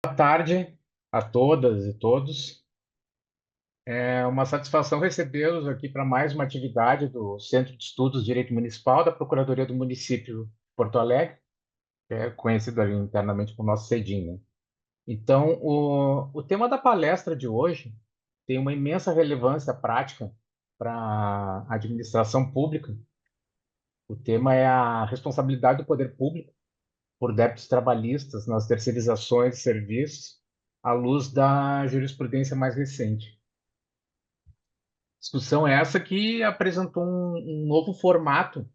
Boa tarde a todas e todos. É uma satisfação recebê-los aqui para mais uma atividade do Centro de Estudos de Direito Municipal da Procuradoria do Município de Porto Alegre, que é conhecido ali internamente como nosso CEDIM, né? Então, o tema da palestra de hoje tem uma imensa relevância prática para a administração pública. O tema é a responsabilidade do poder público por débitos trabalhistas nas terceirizações de serviços, à luz da jurisprudência mais recente. Discussão essa que apresentou um novo formato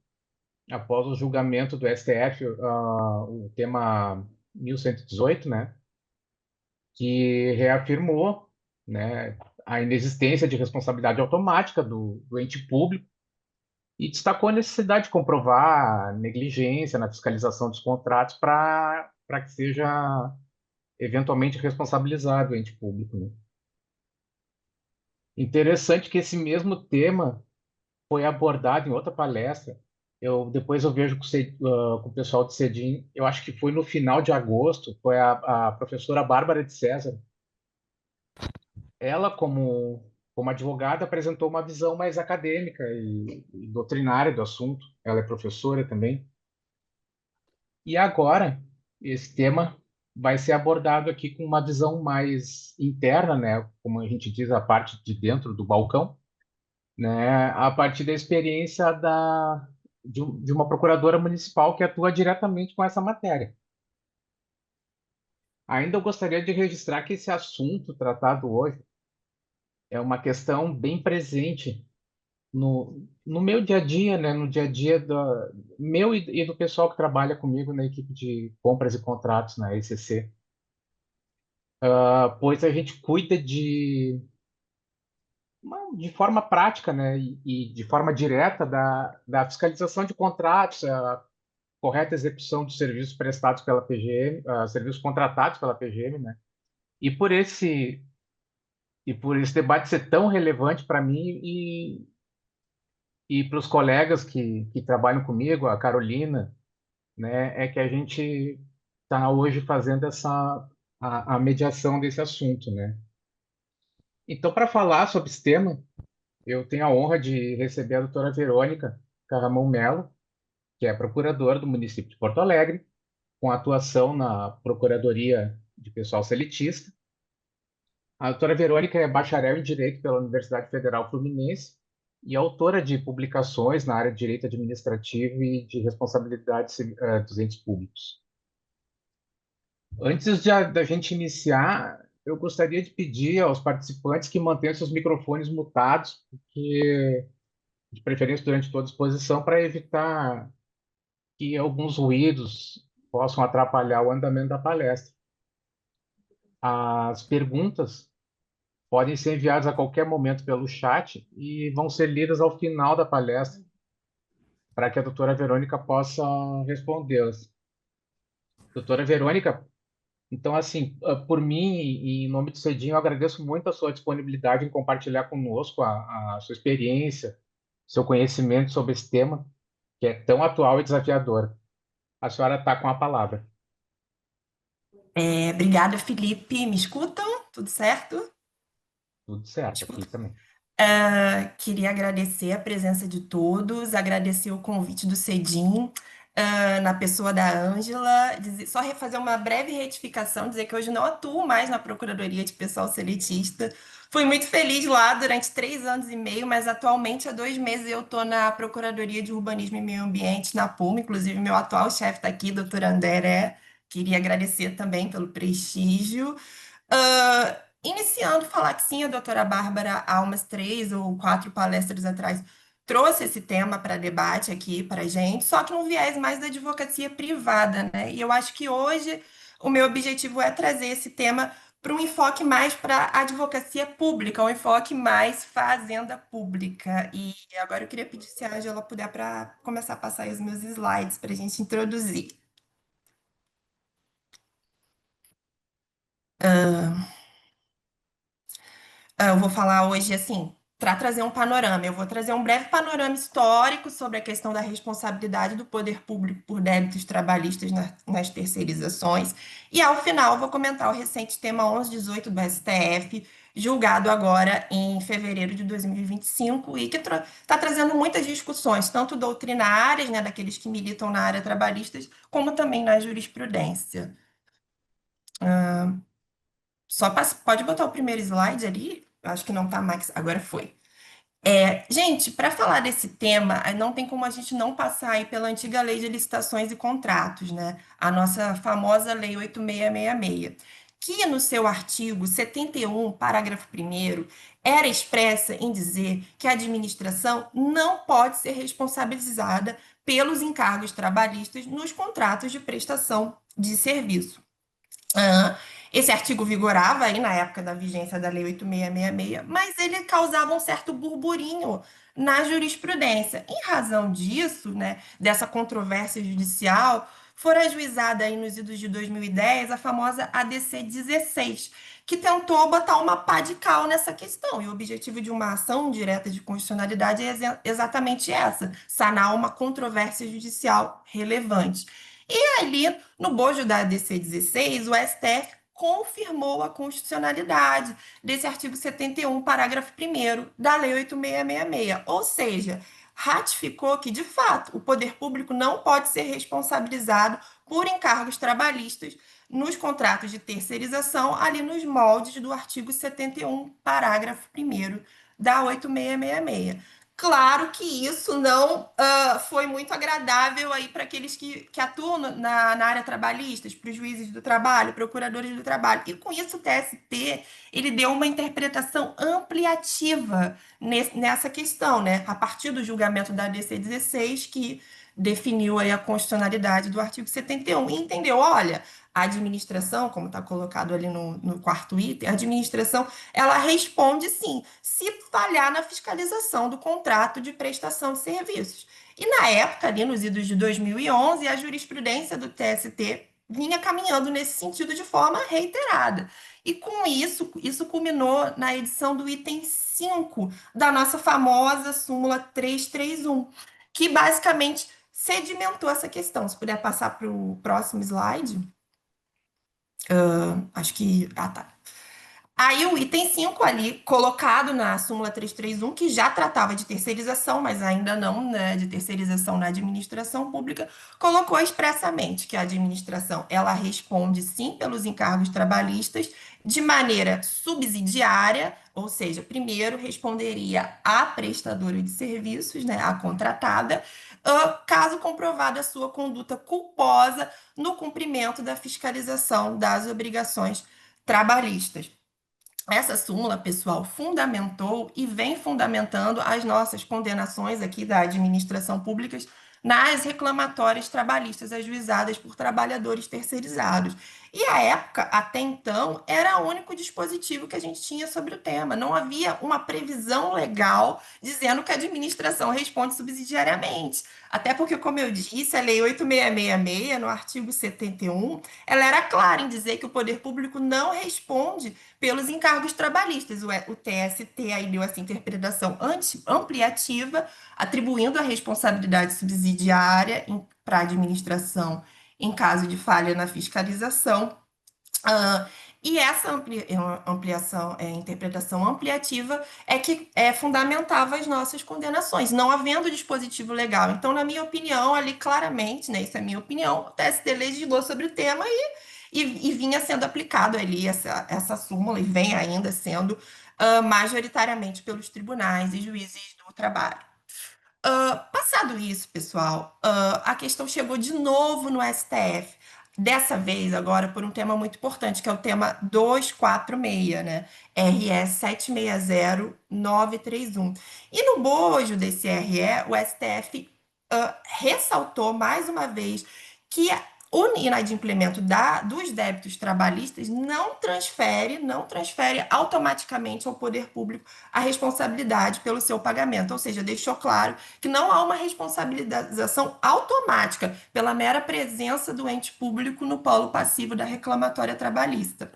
após o julgamento do STF, o tema 1118, né, que reafirmou, né, a inexistência de responsabilidade automática do ente público e destacou a necessidade de comprovar a negligência na fiscalização dos contratos para que seja eventualmente responsabilizado o ente público, né? Interessante que esse mesmo tema foi abordado em outra palestra. Depois eu vejo com o pessoal do CEDIM, eu acho que foi no final de agosto, foi a professora Bárbara de César. Ela, como advogada, apresentou uma visão mais acadêmica e doutrinária do assunto. Ela é professora também. E agora, esse tema vai ser abordado aqui com uma visão mais interna, né? Como a gente diz, a parte de dentro do balcão, né, a partir da experiência de uma procuradora municipal que atua diretamente com essa matéria. Ainda eu gostaria de registrar que esse assunto tratado hoje é uma questão bem presente no meu dia a dia, né, no dia a dia meu e do pessoal que trabalha comigo na equipe de compras e contratos na ECC. Pois a gente cuida de forma prática, né, e de forma direta da fiscalização de contratos, correta execução dos serviços prestados pela PGM, serviços contratados pela PGM, né? E por esse e por esse debate ser tão relevante para mim e para os colegas que trabalham comigo, a Carolina, né, é que a gente está hoje fazendo a mediação desse assunto, né? Então, para falar sobre esse tema, eu tenho a honra de receber a doutora Verônica Carramão Melo, que é procuradora do município de Porto Alegre, com atuação na Procuradoria de Pessoal Seletista. A doutora Verônica é bacharel em Direito pela Universidade Federal Fluminense e autora de publicações na área de Direito Administrativo e de Responsabilidade dos Entes Públicos. Antes da gente iniciar, eu gostaria de pedir aos participantes que mantenham seus microfones mutados, porque, de preferência durante toda a exposição, para evitar que alguns ruídos possam atrapalhar o andamento da palestra. As perguntas podem ser enviadas a qualquer momento pelo chat e vão ser lidas ao final da palestra para que a doutora Verônica possa respondê-las. Doutora Verônica, então, assim, por mim e em nome do Cedinho, eu agradeço muito a sua disponibilidade em compartilhar conosco a sua experiência, seu conhecimento sobre esse tema, que é tão atual e desafiador. A senhora está com a palavra. Obrigada, Felipe. Me escutam? Tudo certo? Tudo certo aqui Escutam. também. Queria agradecer a presença de todos, agradecer o convite do Cedim, na pessoa da Ângela, só fazer uma breve retificação, dizer que hoje não atuo mais na Procuradoria de Pessoal Seletista. Fui muito feliz lá durante 3 anos e meio, mas atualmente há 2 meses eu estou na Procuradoria de Urbanismo e Meio Ambiente, na PUMA, inclusive meu atual chefe está aqui, doutor André. Queria agradecer também pelo prestígio. Iniciando, falar que sim, a doutora Bárbara, há umas 3 ou 4 palestras atrás, trouxe esse tema para debate aqui para a gente, só que num viés mais da advocacia privada, né? E eu acho que hoje o meu objetivo é trazer esse tema para um enfoque mais para a advocacia pública, um enfoque mais fazenda pública. E agora eu queria pedir se a Angela puder para começar a passar aí os meus slides para a gente introduzir. Eu vou falar hoje assim, para trazer um panorama. Eu vou trazer um breve panorama histórico sobre a questão da responsabilidade do poder público por débitos trabalhistas nas terceirizações. E, ao final, vou comentar o recente tema 1118 do STF, julgado agora em fevereiro de 2025, e que está trazendo muitas discussões, tanto doutrinárias, né, daqueles que militam na área trabalhista, como também na jurisprudência. Pode botar o primeiro slide ali? Acho que não está mais. Agora foi. Gente, para falar desse tema, não tem como a gente não passar aí pela antiga lei de licitações e contratos, né? A nossa famosa Lei 8666, que no seu artigo 71, parágrafo 1º, era expressa em dizer que a administração não pode ser responsabilizada pelos encargos trabalhistas nos contratos de prestação de serviço. Ah, esse artigo vigorava aí na época da vigência da Lei 8666, mas ele causava um certo burburinho na jurisprudência. Em razão disso, né, dessa controvérsia judicial, foi ajuizada aí nos idos de 2010 a famosa ADC 16, que tentou botar uma pá de cal nessa questão. E o objetivo de uma ação direta de constitucionalidade é exatamente essa: sanar uma controvérsia judicial relevante. E ali, no bojo da ADC 16, o STF confirmou a constitucionalidade desse artigo 71, parágrafo 1º da Lei 8666, ou seja, ratificou que, de fato, o poder público não pode ser responsabilizado por encargos trabalhistas nos contratos de terceirização, ali nos moldes do artigo 71, parágrafo 1º da 8666. Claro que isso não foi muito agradável aí para aqueles que atuam na área trabalhista, para os juízes do trabalho, procuradores do trabalho. E com isso o TST ele deu uma interpretação ampliativa nessa questão, né? A partir do julgamento da DC 16, que definiu aí a constitucionalidade do artigo 71 e entendeu, olha, a administração, como está colocado ali no quarto item, a administração ela responde sim, se falhar na fiscalização do contrato de prestação de serviços. E na época, ali nos idos de 2011, a jurisprudência do TST vinha caminhando nesse sentido de forma reiterada. E com isso, isso culminou na edição do item 5 da nossa famosa súmula 331, que basicamente sedimentou essa questão. Se puder passar para o próximo slide. Acho que. Ah, tá. Aí o item 5 ali, colocado na súmula 331, que já tratava de terceirização, mas ainda não, né, de terceirização na administração pública, colocou expressamente que a administração ela responde sim pelos encargos trabalhistas de maneira subsidiária, ou seja, primeiro responderia a prestadora de serviços, né, a contratada, caso comprovada a sua conduta culposa no cumprimento da fiscalização das obrigações trabalhistas. Essa súmula, pessoal, fundamentou e vem fundamentando as nossas condenações aqui da administração pública nas reclamatórias trabalhistas ajuizadas por trabalhadores terceirizados. E a época, até então, era o único dispositivo que a gente tinha sobre o tema. Não havia uma previsão legal dizendo que a administração responde subsidiariamente. Até porque, como eu disse, a Lei 8666, no artigo 71, ela era clara em dizer que o poder público não responde pelos encargos trabalhistas. O TST aí deu essa interpretação ampliativa, atribuindo a responsabilidade subsidiária para a administração em caso de falha na fiscalização. E essa ampliação, interpretação ampliativa é que fundamentava as nossas condenações, não havendo dispositivo legal. Então, na minha opinião, ali claramente, né, isso é minha opinião, o TST legislou sobre o tema e vinha sendo aplicado ali essa súmula, e vem ainda sendo majoritariamente pelos tribunais e juízes do trabalho. Passado isso, pessoal, a questão chegou de novo no STF. Dessa vez, agora, por um tema muito importante, que é o tema 246, né? RS 760931. E no bojo desse RE, o STF ressaltou mais uma vez que o inadimplemento dos débitos trabalhistas não transfere automaticamente ao poder público a responsabilidade pelo seu pagamento, ou seja, deixou claro que não há uma responsabilização automática pela mera presença do ente público no polo passivo da reclamatória trabalhista.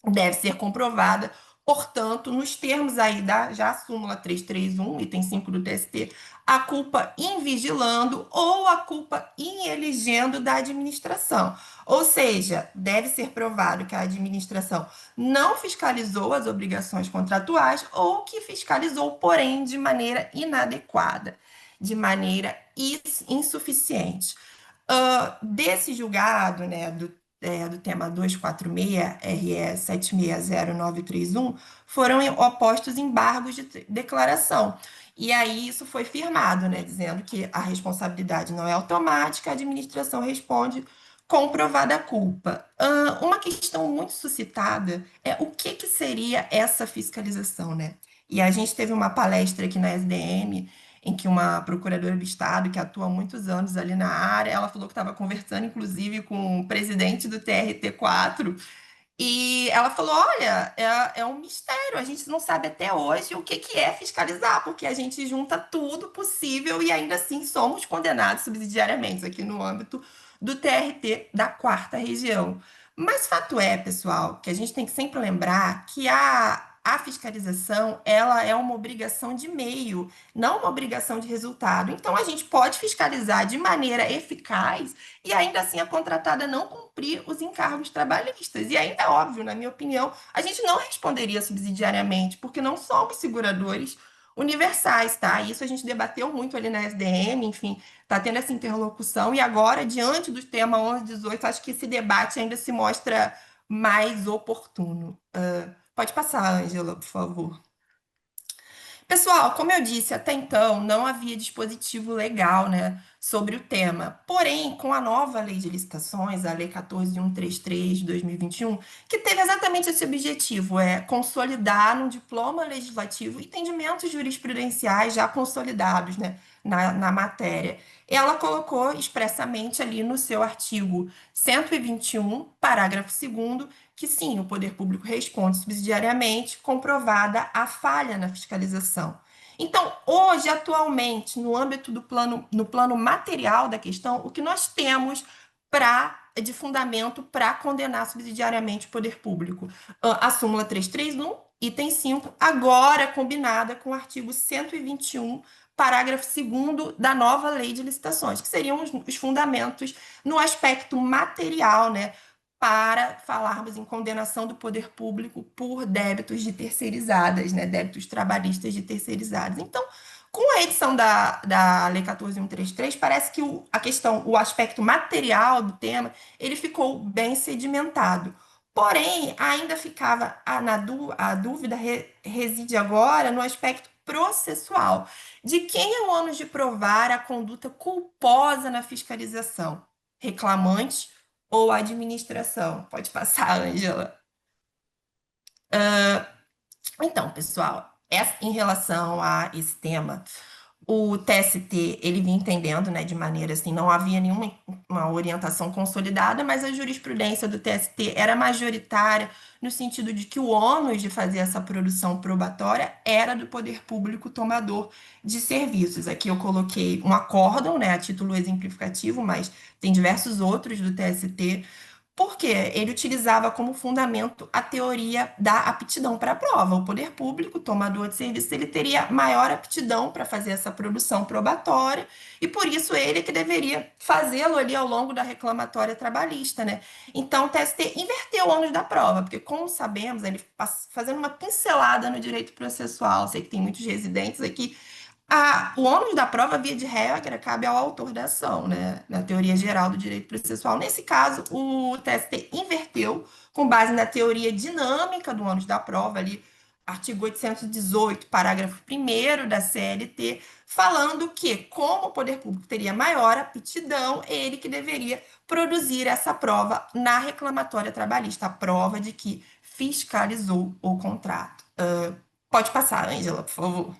Deve ser comprovada Portanto, nos termos aí da já súmula 331, item 5 do TST, a culpa em vigilando ou a culpa em elegendo da administração. Ou seja, deve ser provado que a administração não fiscalizou as obrigações contratuais ou que fiscalizou, porém, de maneira inadequada, de maneira insuficiente. Desse julgado, né, do tema 246, RE 760931, foram opostos embargos de declaração. E aí isso foi firmado, né, dizendo que a responsabilidade não é automática, a administração responde comprovada a culpa. Uma questão muito suscitada é o que que seria essa fiscalização, né? E a gente teve uma palestra aqui na SDM em que uma procuradora do Estado, que atua há muitos anos ali na área, ela falou que estava conversando, inclusive, com o presidente do TRT4, e ela falou: olha, é um mistério, a gente não sabe até hoje o que que é fiscalizar, porque a gente junta tudo possível e ainda assim somos condenados subsidiariamente aqui no âmbito do TRT da quarta região. Mas fato é, pessoal, que a gente tem que sempre lembrar que a fiscalização ela é uma obrigação de meio, não uma obrigação de resultado. Então a gente pode fiscalizar de maneira eficaz e ainda assim a contratada não cumprir os encargos trabalhistas. E ainda é óbvio, na minha opinião, a gente não responderia subsidiariamente, porque não somos seguradores universais, tá? Isso a gente debateu muito ali na SDM, enfim, tá tendo essa interlocução, e agora, diante do tema 1118, acho que esse debate ainda se mostra mais oportuno. Pode passar, Ângela, por favor. Pessoal, como eu disse, até então não havia dispositivo legal, né, sobre o tema. Porém, com a nova lei de licitações, a Lei 14.133 de 2021, que teve exatamente esse objetivo, é consolidar no diploma legislativo entendimentos jurisprudenciais já consolidados, né, na matéria. Ela colocou expressamente ali no seu artigo 121, parágrafo 2º, que sim, o poder público responde subsidiariamente, comprovada a falha na fiscalização. Então, hoje, atualmente, no âmbito no plano material da questão, o que nós temos de fundamento para condenar subsidiariamente o poder público? A súmula 331, item 5, agora combinada com o artigo 121, parágrafo 2º da nova lei de licitações, que seriam os fundamentos no aspecto material, né, para falarmos em condenação do poder público por débitos de terceirizadas, né, débitos trabalhistas de terceirizados. Então, com a edição da Lei 14.133, parece que a questão, o aspecto material do tema, ele ficou bem sedimentado. Porém, ainda ficava a dúvida reside agora no aspecto processual, de quem é o ônus de provar a conduta culposa na fiscalização? Reclamante ou administração? Pode passar, Ângela. Então, pessoal, em relação a esse tema, o TST, ele vinha entendendo, né, de maneira assim, não havia nenhuma uma orientação consolidada, mas a jurisprudência do TST era majoritária no sentido de que o ônus de fazer essa produção probatória era do poder público tomador de serviços. Aqui eu coloquei um acórdão, né, a título exemplificativo, mas tem diversos outros do TST, porque ele utilizava como fundamento a teoria da aptidão para a prova. O poder público, tomador de serviço, ele teria maior aptidão para fazer essa produção probatória, e por isso ele que deveria fazê-lo ali ao longo da reclamatória trabalhista, né? Então, o TST inverteu o ônus da prova, porque, como sabemos, ele fazendo uma pincelada no direito processual, sei que tem muitos residentes aqui, o ônus da prova, via de regra, cabe ao autor da ação, né? Na teoria geral do direito processual. Nesse caso, o TST inverteu, com base na teoria dinâmica do ônus da prova, ali, artigo 818, parágrafo 1º da CLT, falando que, como o poder público teria maior aptidão, ele que deveria produzir essa prova na reclamatória trabalhista, a prova de que fiscalizou o contrato. Pode passar, Ângela, por favor.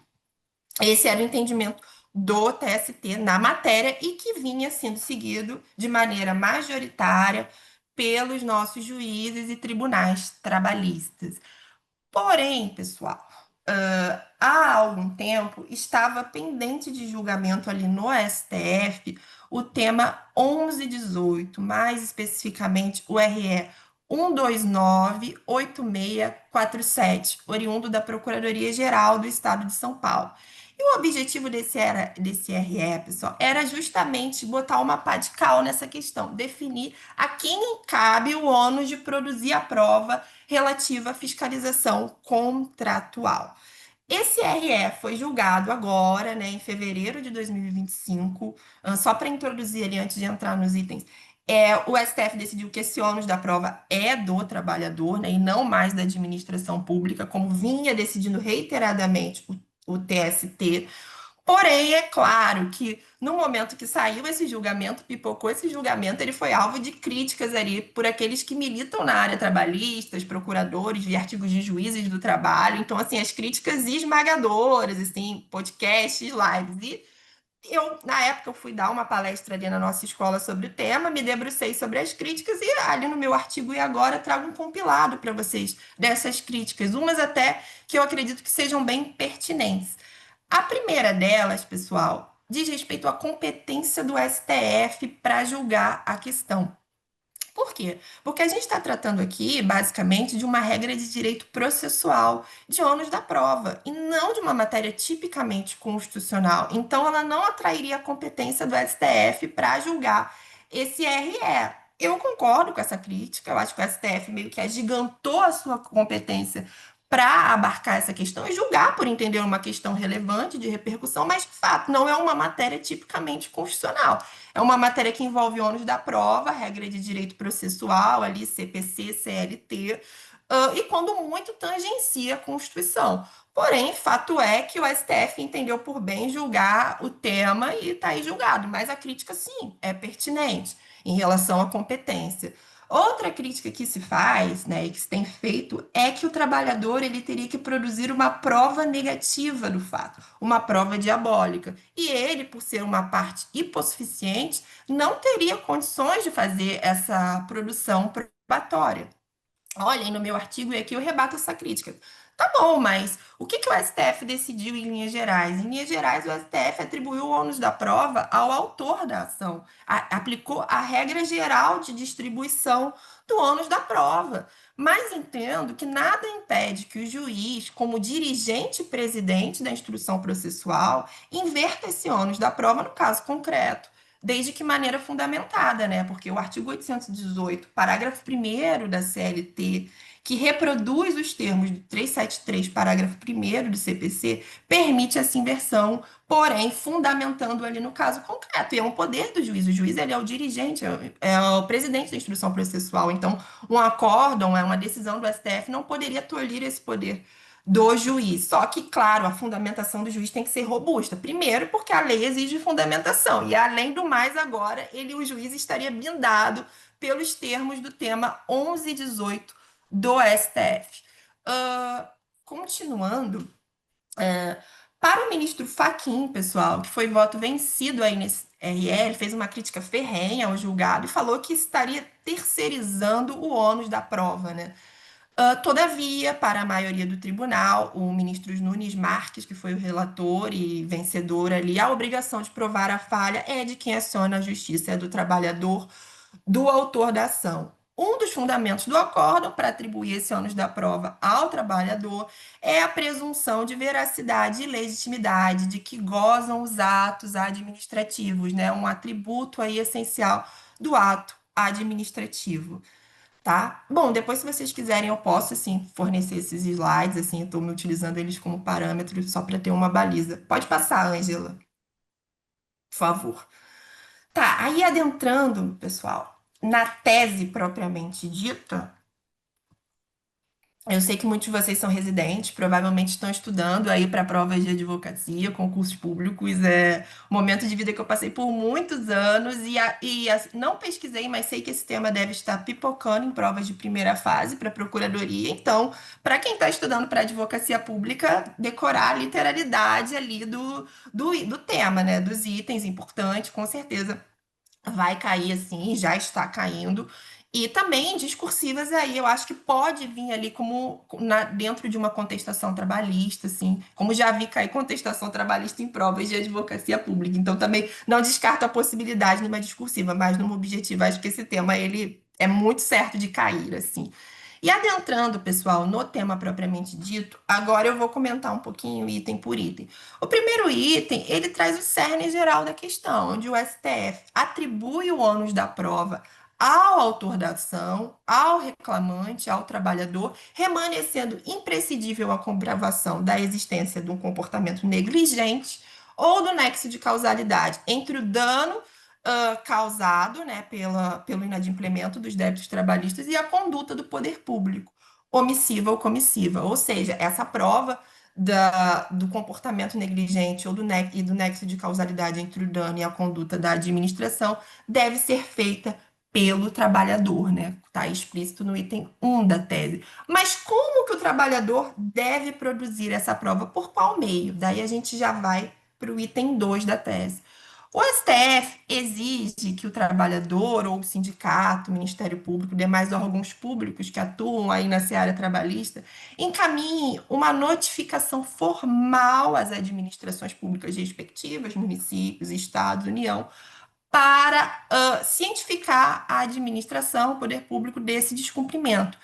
Esse era o entendimento do TST na matéria e que vinha sendo seguido de maneira majoritária pelos nossos juízes e tribunais trabalhistas. Porém, pessoal, há algum tempo estava pendente de julgamento ali no STF o tema 1118, mais especificamente o RE 1298647, oriundo da Procuradoria-Geral do Estado de São Paulo. E o objetivo desse RE, pessoal, era justamente botar uma pá de cal nessa questão, definir a quem cabe o ônus de produzir a prova relativa à fiscalização contratual. Esse RE foi julgado agora, né, em fevereiro de 2025. Só para introduzir ali antes de entrar nos itens, o STF decidiu que esse ônus da prova é do trabalhador, né, e não mais da administração pública, como vinha decidindo reiteradamente o TST. Porém, é claro que no momento que saiu esse julgamento, pipocou esse julgamento, ele foi alvo de críticas ali por aqueles que militam na área trabalhista, os procuradores, de artigos de juízes do trabalho. Então, assim, as críticas esmagadoras, assim, podcasts, lives. E eu, na época, eu fui dar uma palestra ali na nossa escola sobre o tema, me debrucei sobre as críticas e ali no meu artigo e agora trago um compilado para vocês dessas críticas, umas até que eu acredito que sejam bem pertinentes. A primeira delas, pessoal, diz respeito à competência do STF para julgar a questão. Por quê? Porque a gente está tratando aqui, basicamente, de uma regra de direito processual, de ônus da prova, e não de uma matéria tipicamente constitucional. Então, ela não atrairia a competência do STF para julgar esse RE. Eu concordo com essa crítica, eu acho que o STF meio que agigantou a sua competência para abarcar essa questão e julgar por entender uma questão relevante de repercussão, mas, de fato, não é uma matéria tipicamente constitucional. É uma matéria que envolve ônus da prova, regra de direito processual, ali, CPC, CLT, e quando muito tangencia a Constituição. Porém, fato é que o STF entendeu por bem julgar o tema e está aí julgado, mas a crítica, sim, é pertinente em relação à competência. Outra crítica que se faz, né, e que se tem feito, é que o trabalhador ele teria que produzir uma prova negativa do fato, uma prova diabólica. E ele, por ser uma parte hipossuficiente, não teria condições de fazer essa produção probatória. Olhem no meu artigo e aqui eu rebato essa crítica. Tá bom, mas o que o STF decidiu em linhas gerais? Em linhas gerais, o STF atribuiu o ônus da prova ao autor da ação, aplicou a regra geral de distribuição do ônus da prova. Mas entendo que nada impede que o juiz, como dirigente presidente da instrução processual, inverta esse ônus da prova no caso concreto. Desde que maneira fundamentada, né? Porque o artigo 818, parágrafo 1º da CLT, que reproduz os termos do 373, parágrafo 1º do CPC, permite essa inversão, porém fundamentando ali no caso concreto. E é um poder do juiz. O juiz ele é o dirigente, é o presidente da instrução processual. Então, um acórdão, é uma decisão do STF, não poderia tolir esse poder do juiz. Só que, claro, a fundamentação do juiz tem que ser robusta. Primeiro, porque a lei exige fundamentação. E, além do mais, agora, o juiz estaria blindado pelos termos do tema 1118 do STF. Continuando, para o ministro Fachin, pessoal, que foi voto vencido aí nesse RL, ele fez uma crítica ferrenha ao julgado e falou que estaria terceirizando o ônus da prova, né? Todavia, para a maioria do tribunal, o ministro Nunes Marques, que foi o relator e vencedor ali, a obrigação de provar a falha é de quem aciona a justiça, é do trabalhador, do autor da ação. Um dos fundamentos do acórdão para atribuir esse ônus da prova ao trabalhador é a presunção de veracidade e legitimidade de que gozam os atos administrativos, né? Um atributo aí essencial do ato administrativo. Tá? Bom, depois, se vocês quiserem, eu posso, assim, fornecer esses slides, assim, eu estou me utilizando eles como parâmetro só para ter uma baliza. Pode passar, Ângela, por favor. Tá, aí adentrando, pessoal, na tese propriamente dita, eu sei que muitos de vocês são residentes, provavelmente estão estudando aí para provas de advocacia, concursos públicos. É um momento de vida que eu passei por muitos anos não pesquisei, mas sei que esse tema deve estar pipocando em provas de primeira fase para procuradoria. Então, para quem está estudando para advocacia pública, decorar a literalidade ali do tema, né? Dos itens importantes, com certeza vai cair assim, já está caindo. E também discursivas aí, eu acho que pode vir ali como dentro de uma contestação trabalhista, assim, como já vi cair contestação trabalhista em provas de advocacia pública. Então também não descarto a possibilidade numa discursiva, mas numa objetiva, acho que esse tema é muito certo de cair, assim. E adentrando, pessoal, no tema propriamente dito, agora eu vou comentar um pouquinho item por item. O primeiro item, ele traz o cerne geral da questão, onde o STF atribui o ônus da prova ao autor da ação, ao reclamante, ao trabalhador, remanescendo imprescindível a comprovação da existência de um comportamento negligente ou do nexo de causalidade entre o dano causado, né, pelo inadimplemento dos débitos trabalhistas e a conduta do poder público, omissiva ou comissiva. Ou seja, essa prova do comportamento negligente ou e do nexo de causalidade entre o dano e a conduta da administração deve ser feita pelo trabalhador, né? Está explícito no item 1 da tese. Mas como que o trabalhador deve produzir essa prova? Por qual meio? Daí a gente já vai para o item 2 da tese. O STF exige que o trabalhador ou o sindicato, o Ministério Público, demais órgãos públicos que atuam aí na seara trabalhista, encaminhe uma notificação formal às administrações públicas respectivas, municípios, estados, União, para cientificar a administração, o poder público desse descumprimento.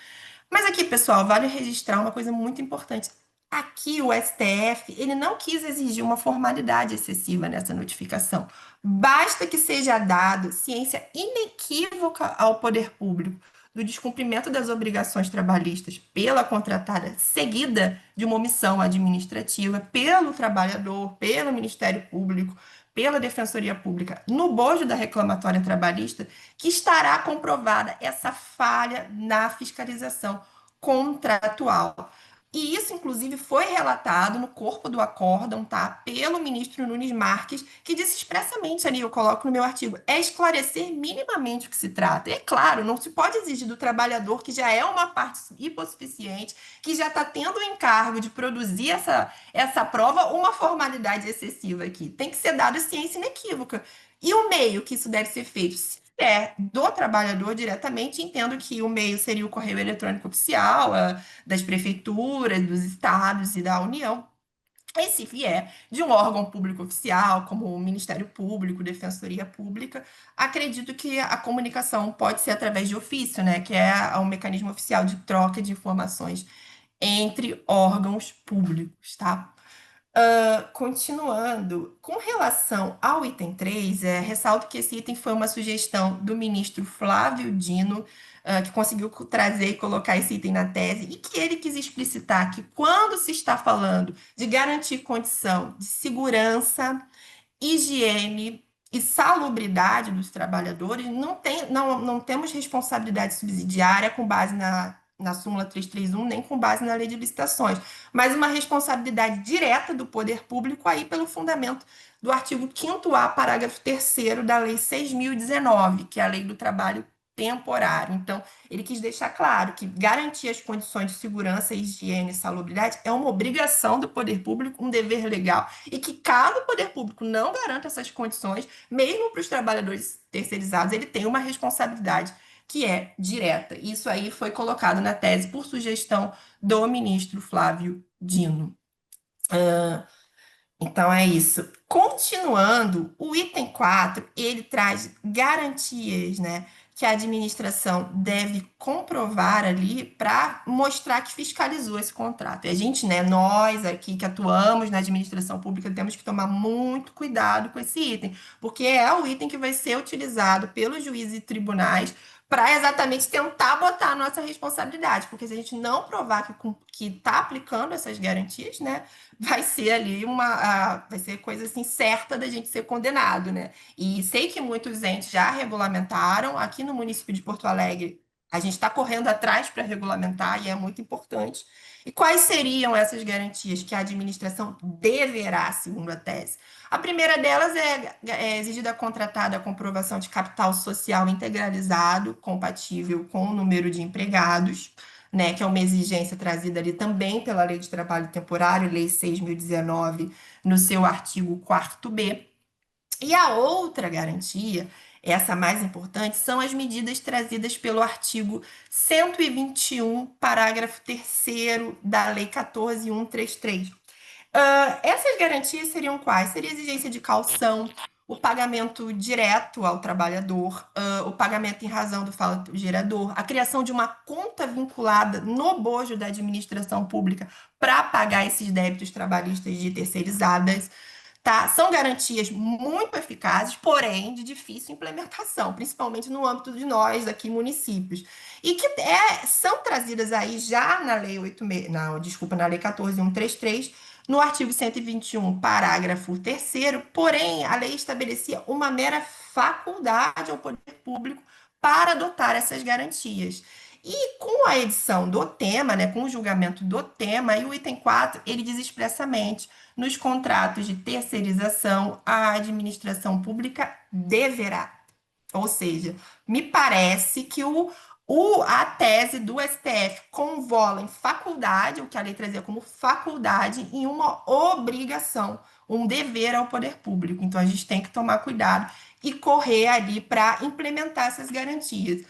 Mas aqui, pessoal, vale registrar uma coisa muito importante. Aqui o STF, ele não quis exigir uma formalidade excessiva nessa notificação. Basta que seja dado ciência inequívoca ao poder público do descumprimento das obrigações trabalhistas pela contratada, seguida de uma omissão administrativa pelo trabalhador, pelo Ministério Público, pela Defensoria Pública, no bojo da reclamatória trabalhista, que estará comprovada essa falha na fiscalização contratual. E isso, inclusive, foi relatado no corpo do acórdão, tá? Pelo ministro Nunes Marques, que disse expressamente ali, eu coloco no meu artigo, é esclarecer minimamente o que se trata. E é claro, não se pode exigir do trabalhador, que já é uma parte hipossuficiente, que já está tendo o encargo de produzir essa prova, uma formalidade excessiva aqui. Tem que ser dada ciência inequívoca. E o meio que isso deve ser feito? Se é do trabalhador diretamente, entendo que o meio seria o correio eletrônico oficial, das prefeituras, dos estados e da União. E se vier de um órgão público oficial, como o Ministério Público, Defensoria Pública, acredito que a comunicação pode ser através de ofício, né, que é um mecanismo oficial de troca de informações entre órgãos públicos, tá? Continuando, com relação ao item 3, ressalto que esse item foi uma sugestão do ministro Flávio Dino, que conseguiu trazer e colocar esse item na tese, e que ele quis explicitar que quando se está falando de garantir condição de segurança, higiene e salubridade dos trabalhadores, não temos responsabilidade subsidiária com base na súmula 331, nem com base na lei de licitações, mas uma responsabilidade direta do poder público aí pelo fundamento do artigo 5º-A, parágrafo 3º da Lei 6.019, que é a Lei do Trabalho Temporário. Então, ele quis deixar claro que garantir as condições de segurança, higiene e salubridade é uma obrigação do poder público, um dever legal, e que caso o poder público não garanta essas condições, mesmo para os trabalhadores terceirizados, ele tem uma responsabilidade que é direta. Isso aí foi colocado na tese por sugestão do ministro Flávio Dino. Então é isso. Continuando, o item 4 ele traz garantias, né, que a administração deve comprovar ali para mostrar que fiscalizou esse contrato. E a gente, né, nós aqui que atuamos na administração pública, temos que tomar muito cuidado com esse item, porque é o item que vai ser utilizado pelos juízes e tribunais para exatamente tentar botar a nossa responsabilidade, porque se a gente não provar que está aplicando essas garantias, né, vai ser ali vai ser coisa assim certa da gente ser condenado, né? E sei que muitos entes já regulamentaram. Aqui no município de Porto Alegre, a gente está correndo atrás para regulamentar e é muito importante. E quais seriam essas garantias que a administração deverá, segundo a tese? A primeira delas é exigir da contratada a comprovação de capital social integralizado, compatível com o número de empregados, né, que é uma exigência trazida ali também pela Lei de Trabalho Temporário, Lei 6.019, no seu artigo 4º B. E a outra garantia, essa mais importante, são as medidas trazidas pelo artigo 121, parágrafo 3º da Lei 14.133. Essas garantias seriam quais? Seria exigência de caução, o pagamento direto ao trabalhador, o pagamento em razão do fato gerador, a criação de uma conta vinculada no bojo da administração pública para pagar esses débitos trabalhistas de terceirizadas. Tá? São garantias muito eficazes, porém de difícil implementação, principalmente no âmbito de nós aqui, municípios. E que são trazidas aí já na Lei 86, não, desculpa, na Lei 14.133, no artigo 121, parágrafo 3º, porém, a lei estabelecia uma mera faculdade ao poder público para adotar essas garantias. E com a edição do tema, né, com o julgamento do tema, e o item 4, ele diz expressamente nos contratos de terceirização, a administração pública deverá. Ou seja, me parece que a tese do STF convola em faculdade, o que a lei trazia como faculdade, em uma obrigação, um dever ao poder público. Então, a gente tem que tomar cuidado e correr ali para implementar essas garantias.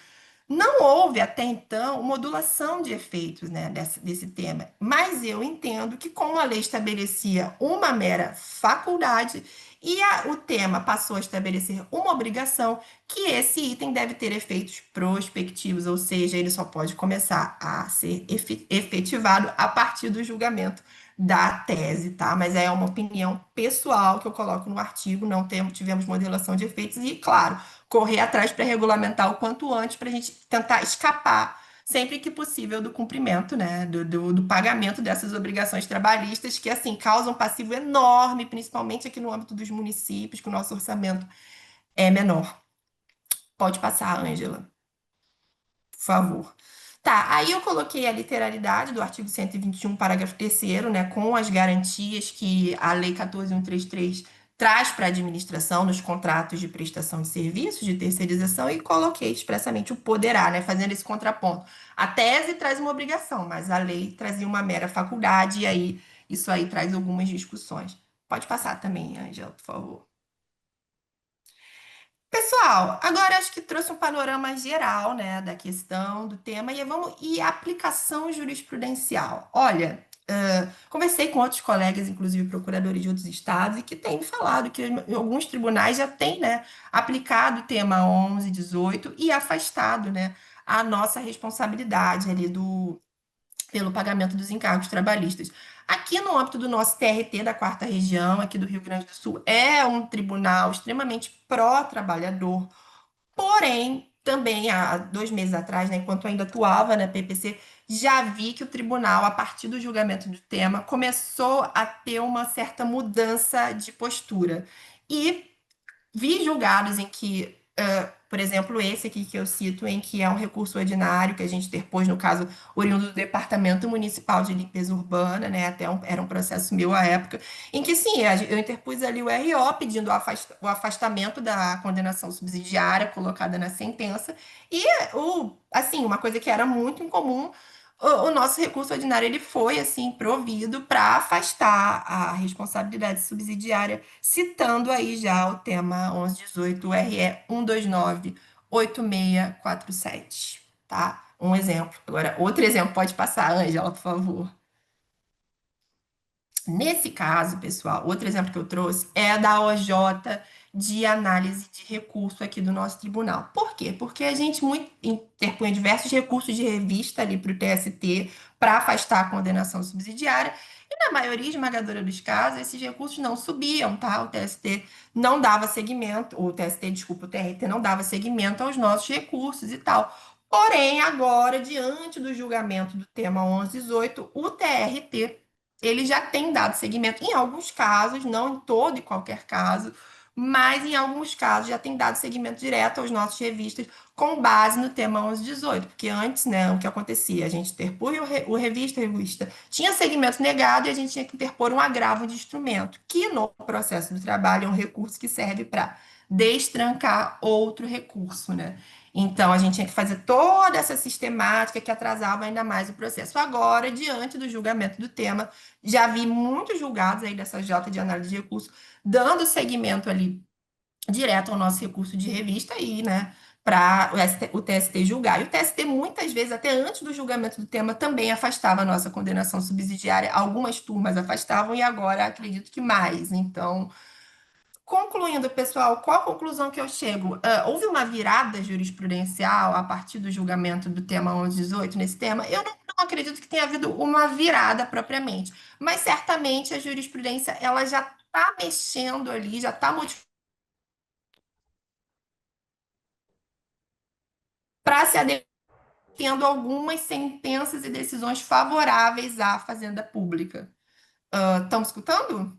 Não houve até então modulação de efeitos, né, desse tema, mas eu entendo que, como a lei estabelecia uma mera faculdade e o tema passou a estabelecer uma obrigação, que esse item deve ter efeitos prospectivos, ou seja, ele só pode começar a ser efetivado a partir do julgamento da tese, tá? Mas é uma opinião pessoal que eu coloco no artigo, não tivemos modelação de efeitos e, claro, correr atrás para regulamentar o quanto antes para a gente tentar escapar sempre que possível do cumprimento, né, do pagamento dessas obrigações trabalhistas que, assim, causam um passivo enorme, principalmente aqui no âmbito dos municípios, que o nosso orçamento é menor. Pode passar, Ângela, por favor. Tá, aí eu coloquei a literalidade do artigo 121, parágrafo 3º, né, com as garantias que a Lei 14.133 traz para a administração nos contratos de prestação de serviços, de terceirização, e coloquei expressamente o poderá, né, fazendo esse contraponto. A tese traz uma obrigação, mas a lei trazia uma mera faculdade, e aí isso aí traz algumas discussões. Pode passar também, Ângela, por favor. Pessoal, agora acho que trouxe um panorama geral, né, da questão, do tema, e a aplicação jurisprudencial. Olha, conversei com outros colegas, inclusive procuradores de outros estados, e que têm falado que alguns tribunais já têm, né, aplicado o tema 11, 18 e afastado, né, a nossa responsabilidade ali pelo pagamento dos encargos trabalhistas. Aqui no âmbito do nosso TRT da quarta região, aqui do Rio Grande do Sul, é um tribunal extremamente pró-trabalhador, porém, também há 2 meses atrás, né, enquanto eu ainda atuava na PPC, já vi que o tribunal, a partir do julgamento do tema, começou a ter uma certa mudança de postura. E vi julgados em que, por exemplo, esse aqui que eu cito, em que é um recurso ordinário que a gente interpôs, no caso, oriundo do Departamento Municipal de Limpeza Urbana, né? Era um processo meu à época, em que sim, eu interpus ali o RO pedindo o afastamento da condenação subsidiária colocada na sentença, e assim, uma coisa que era muito incomum, o nosso recurso ordinário ele foi assim provido para afastar a responsabilidade subsidiária, citando aí já o tema 1118 RE 1298647, tá? Um exemplo. Agora, outro exemplo pode passar, Ângela, por favor. Nesse caso, pessoal, outro exemplo que eu trouxe é a da OJ de análise de recurso aqui do nosso tribunal. Por quê? Porque a gente interpunha diversos recursos de revista ali para o TST para afastar a condenação subsidiária, e na maioria esmagadora dos casos, esses recursos não subiam, tá? O TST não dava seguimento, o TST, desculpa, o TRT não dava seguimento aos nossos recursos e tal. Porém, agora, diante do julgamento do tema 1118, o TRT ele já tem dado seguimento em alguns casos, não em todo e qualquer caso, mas em alguns casos já tem dado seguimento direto aos nossos revistas com base no tema 1118, porque antes, né, o que acontecia? A gente interpunha a revista tinha segmento negado e a gente tinha que interpor um agravo de instrumento, que no processo do trabalho é um recurso que serve para destrancar outro recurso, né? Então, a gente tinha que fazer toda essa sistemática que atrasava ainda mais o processo. Agora, diante do julgamento do tema, já vi muitos julgados aí dessa J de análise de recurso, dando seguimento ali direto ao nosso recurso de revista aí, né, para o TST julgar. E o TST, muitas vezes, até antes do julgamento do tema, também afastava a nossa condenação subsidiária. Algumas turmas afastavam e agora acredito que mais. Então, Concluindo, pessoal, qual a conclusão que eu chego? Houve uma virada jurisprudencial a partir do julgamento do tema 1118 nesse tema? Eu não acredito que tenha havido uma virada propriamente, mas certamente a jurisprudência ela já está mexendo ali, já está modificando para se adequar tendo algumas sentenças e decisões favoráveis à fazenda pública. Estão me escutando?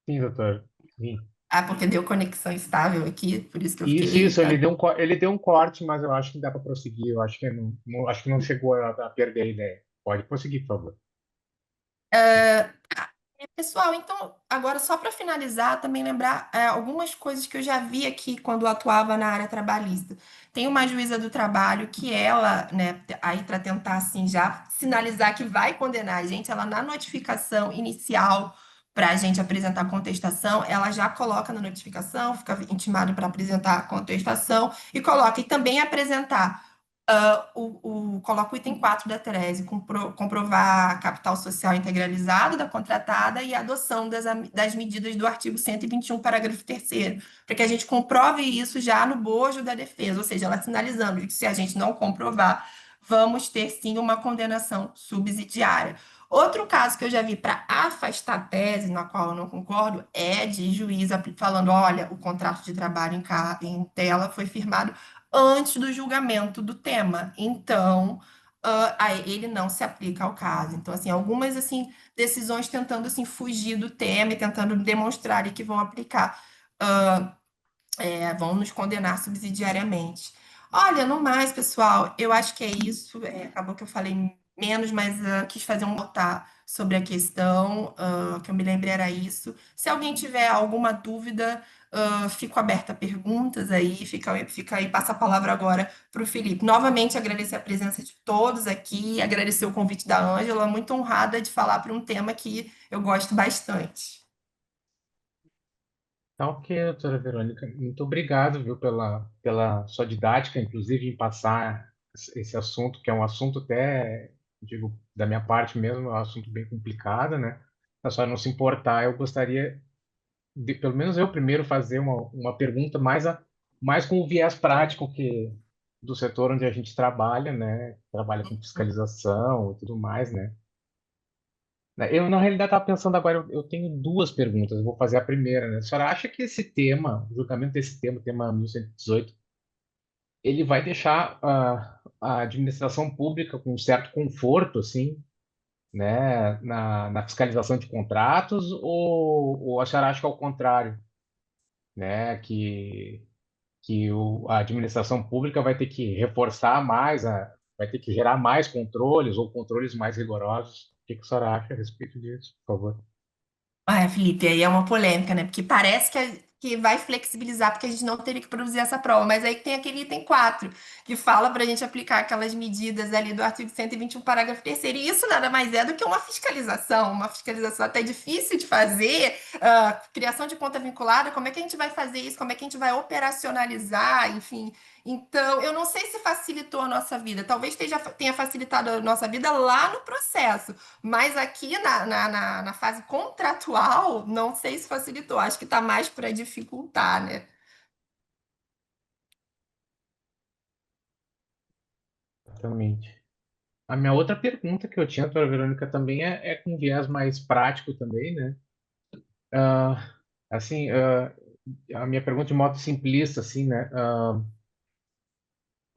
Sim, doutor. Sim. Ah, porque deu conexão estável aqui, por isso que eu fiquei. Isso, ele deu um corte, mas eu acho que dá para prosseguir. Eu acho que acho que não chegou a perder a ideia. Pode prosseguir, por favor. Pessoal, então, agora só para finalizar, também lembrar algumas coisas que eu já vi aqui quando eu atuava na área trabalhista. Tem uma juíza do trabalho que ela, né, aí para tentar assim já sinalizar que vai condenar a gente, ela na notificação inicial para a gente apresentar contestação, ela já coloca na notificação, fica intimado para apresentar a contestação e coloca e também apresentar coloca o item 4 da tese, comprovar capital social integralizado da contratada e a adoção das medidas do artigo 121, parágrafo 3º, para que a gente comprove isso já no bojo da defesa, ou seja, ela sinalizando que se a gente não comprovar, vamos ter sim uma condenação subsidiária. Outro caso que eu já vi para afastar a tese, na qual eu não concordo, é de juiz falando: olha, o contrato de trabalho em tela foi firmado antes do julgamento do tema. Então, aí ele não se aplica ao caso. Então, assim, algumas assim decisões tentando assim fugir do tema e tentando demonstrar que vão aplicar, vão nos condenar subsidiariamente. Olha, no mais, pessoal, eu acho que é isso. Acabou que eu falei menos, mas quis fazer um notar sobre a questão, que eu me lembrei era isso. Se alguém tiver alguma dúvida, fico aberta a perguntas aí, fica aí, passa a palavra agora para o Felipe. Novamente, agradecer a presença de todos aqui, agradecer o convite da Ângela, muito honrada de falar para um tema que eu gosto bastante. Tá ok, doutora Verônica. Muito obrigado, viu, pela sua didática, inclusive em passar esse assunto, que é um assunto até, digo, da minha parte mesmo, é um assunto bem complicado, né? A senhora não se importar, eu gostaria de, pelo menos eu primeiro, fazer uma pergunta mais com o viés prático do setor onde a gente trabalha, né? Trabalha com fiscalização e tudo mais, né? Eu, na realidade, estava pensando agora, eu tenho duas perguntas. Eu vou fazer a primeira, né? A senhora acha que esse tema, o julgamento desse tema, o tema 1118, ele vai deixar a administração pública com um certo conforto, assim, né, na fiscalização de contratos, ou a senhora acha que é o contrário, né, que a administração pública vai ter que reforçar mais, vai ter que gerar mais controles ou controles mais rigorosos? O que que a senhora acha a respeito disso, por favor? Ah, Felipe, aí é uma polêmica, né? Porque parece que vai flexibilizar, porque a gente não teria que produzir essa prova. Mas aí tem aquele item 4 que fala para a gente aplicar aquelas medidas ali do artigo 121, parágrafo 3º. E isso nada mais é do que uma fiscalização até difícil de fazer, criação de conta vinculada, como é que a gente vai fazer isso, como é que a gente vai operacionalizar, enfim. Então, eu não sei se facilitou a nossa vida. Talvez tenha facilitado a nossa vida lá no processo. Mas aqui na fase contratual, não sei se facilitou. Acho que está mais para dificultar, né? Exatamente. A minha outra pergunta que eu tinha para a Verônica também é com viés mais prático também, né? Ah, assim, a minha pergunta de modo simplista, assim, né?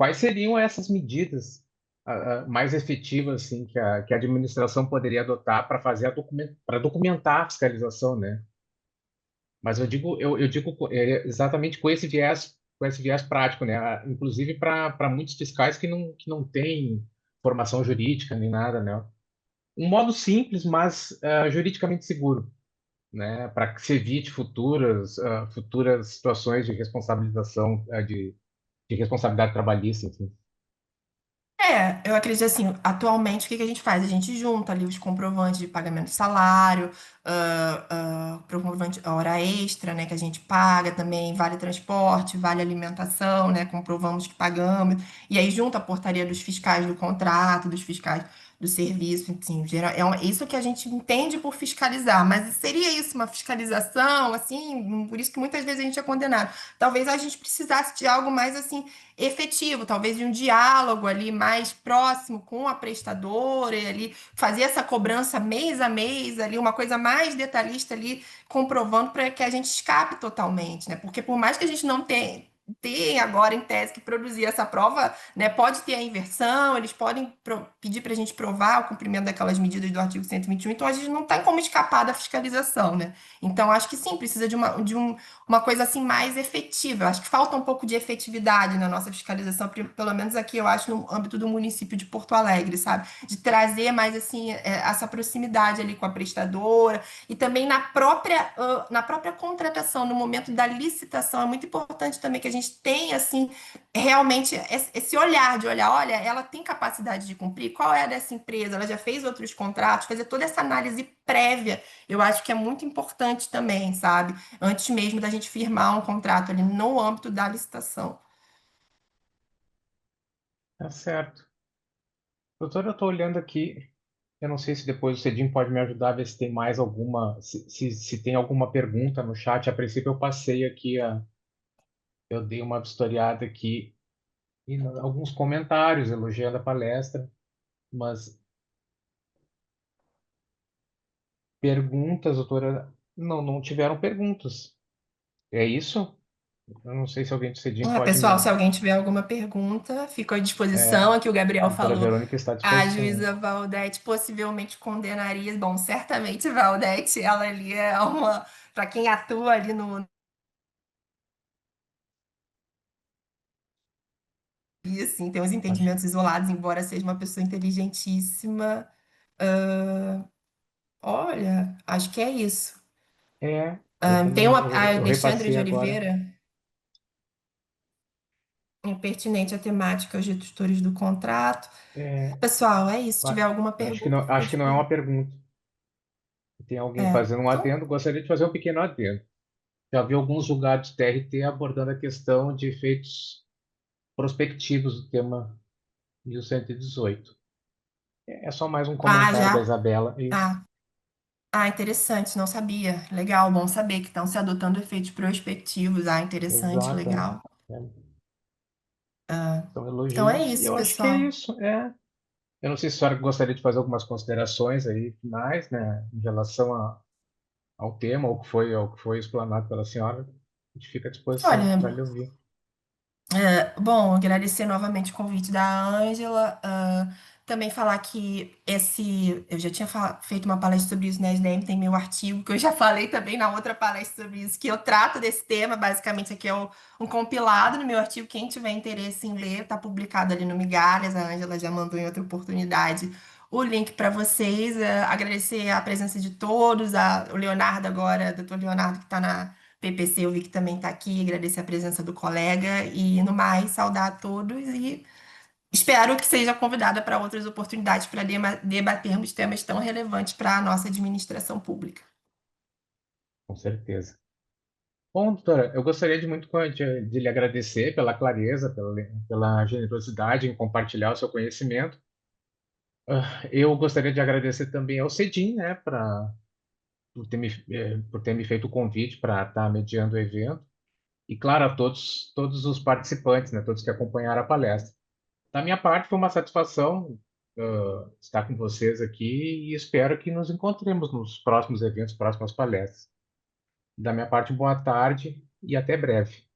Quais seriam essas medidas mais efetivas, assim, que a administração poderia adotar para fazer para documentar a fiscalização, né? Mas eu digo exatamente com esse viés prático, né? Inclusive para muitos fiscais que não têm formação jurídica nem nada, né? Um modo simples, mas juridicamente seguro, né, para que se evite futuras situações de responsabilização, de responsabilidade trabalhista, enfim. Eu acredito assim, atualmente o que que a gente faz? A gente junta ali os comprovantes de pagamento de salário, comprovante hora extra, né, que a gente paga também, vale transporte, vale alimentação, né, comprovamos que pagamos, e aí junta a portaria dos fiscais do contrato, dos fiscais do serviço, assim, geral, isso que a gente entende por fiscalizar, mas seria isso uma fiscalização, assim, por isso que muitas vezes a gente é condenado. Talvez a gente precisasse de algo mais, assim, efetivo, talvez de um diálogo ali mais próximo com a prestadora, e ali fazer essa cobrança mês a mês, ali, uma coisa mais detalhista ali, comprovando para que a gente escape totalmente, né? Porque por mais que a gente não tenha tem agora em tese que produzir essa prova, né? Pode ter a inversão, eles podem pedir para a gente provar o cumprimento daquelas medidas do artigo 121, então a gente não tem como escapar da fiscalização, né? Então acho que sim, precisa uma coisa assim mais efetiva. Eu acho que falta um pouco de efetividade na nossa fiscalização, pelo menos aqui eu acho no âmbito do município de Porto Alegre, sabe? De trazer mais assim essa proximidade ali com a prestadora e também na própria contratação, no momento da licitação, é muito importante também que a gente tenha assim realmente esse olhar de olhar, olha, ela tem capacidade de cumprir, qual é a dessa empresa? Ela já fez outros contratos, fazer toda essa análise prévia, eu acho que é muito importante também, sabe? Antes mesmo da gente firmar um contrato ali no âmbito da licitação. Tá certo. Doutor, eu estou olhando aqui. Eu não sei se depois o Cedinho pode me ajudar a ver se tem mais alguma, se tem alguma pergunta no chat. A princípio eu passei aqui, eu dei uma vistoriada aqui e alguns comentários elogiando a palestra, mas perguntas, doutora, não tiveram perguntas. É isso? Eu não sei se alguém do Cedinho Ah, pode pessoal, se me. alguém tiver alguma pergunta, fico à disposição. É, Aqui o a Gabriel doutora falou, Verônica está à a disposição. juíza Valdete possivelmente condenaria. Bom, certamente Valdete, ela ali é uma, para quem atua ali no, e assim, tem uns Acho, entendimentos isolados, embora seja uma pessoa inteligentíssima. Ah, olha, acho que é isso. eu Tem também, uma, a eu Alexandra repassei de agora. Oliveira, pertinente à temática, os gestores do contrato. É, Pessoal, é isso. Se tiver alguma pergunta, fico à acho que não é uma disposição. pergunta. Tem alguém É, fazendo um então, adendo, gostaria de fazer um pequeno adendo. Já vi alguns julgados TRT abordando a questão de efeitos prospectivos do tema 1118. É só mais um comentário da já? Isabela. Isso. Ah, interessante, não sabia. Legal, bom saber que estão se adotando efeitos prospectivos. Ah, interessante, Exato. É. legal. É, Ah, são então é elogios. E isso, eu acho que é pessoal. isso. É. Eu não sei se a senhora gostaria de fazer algumas considerações aí finais, né, em relação ao tema, ao que foi explanado pela senhora. A gente fica à disposição Olha, para lhe ouvir. bom, agradecer novamente o convite da Ângela. Também falar que eu já tinha feito uma palestra sobre isso na SDM, tem meu artigo, que eu já falei também na outra palestra sobre isso, que eu trato desse tema. Basicamente, aqui é um compilado no meu artigo. Quem tiver interesse em ler, está publicado ali no Migalhas. A Ângela já mandou em outra oportunidade o link para vocês. Agradecer a presença de todos, o Leonardo agora, doutor Leonardo, que está na PPC, eu vi que também está aqui, agradecer a presença do colega e, no mais, saudar a todos e espero que seja convidada para outras oportunidades para debatermos temas tão relevantes para a nossa administração pública. Com certeza. Bom, doutora, eu gostaria de lhe agradecer pela clareza, pela generosidade em compartilhar o seu conhecimento. Eu gostaria de agradecer também ao Cedim, né, por ter me feito o convite para estar mediando o evento. E, claro, a todos os participantes, né, todos que acompanharam a palestra. Da minha parte, foi uma satisfação, estar com vocês aqui e espero que nos encontremos nos próximos eventos, próximas palestras. Da minha parte, boa tarde e até breve.